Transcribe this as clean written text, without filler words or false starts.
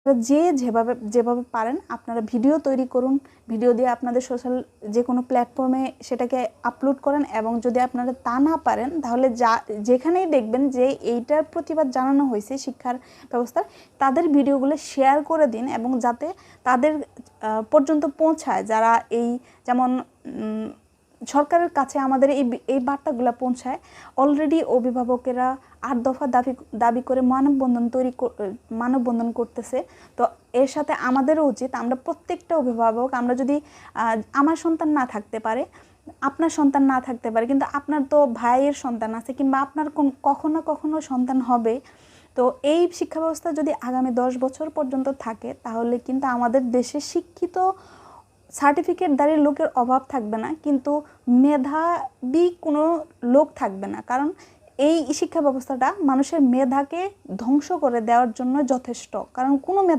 যে যেভাবে পারেন আপনারা ভিডিও তৈরি করুন, ভিডিও দিয়ে আপনাদের সোশ্যাল যে কোনো প্ল্যাটফর্মে সেটাকে আপলোড করেন, এবং যদি আপনারা তা না পারেন তাহলে যেখানেই দেখবেন যে এইটার প্রতিবাদ জানানো হয়েছে শিক্ষার ব্যবস্থার, তাদের ভিডিওগুলো শেয়ার করে দিন, এবং যাতে তাদের পর্যন্ত পৌঁছায়, যারা এই যেমন সরকারের কাছে আমাদের এই বার্তাগুলো পৌঁছায়। অলরেডি অভিভাবকেরা 8 দফা দাবি করে মানববন্ধন করতেছে। তো এর সাথে আমাদেরও উচিত, আমরা প্রত্যেকটা অভিভাবক, আমরা যদি আমার সন্তান না থাকতে পারে, আপনার সন্তান না থাকতে পারে, কিন্তু আপনার তো ভাইয়ের সন্তান আছে, কিংবা আপনার কখনো কখনো সন্তান হবে। তো এই শিক্ষা ব্যবস্থা যদি আগামী 10 বছর পর্যন্ত থাকে, তাহলে কিন্তু আমাদের দেশে শিক্ষিত সার্টিফিকেটধারী লোকের অভাব থাকবে না, কিন্তু মেধাবী কোনো লোক থাকবে না। কারণ এই শিক্ষা ব্যবস্থাটা মানুষের মেধাকে ধ্বংস করে দেওয়ার জন্য যথেষ্ট। কারণ কোনো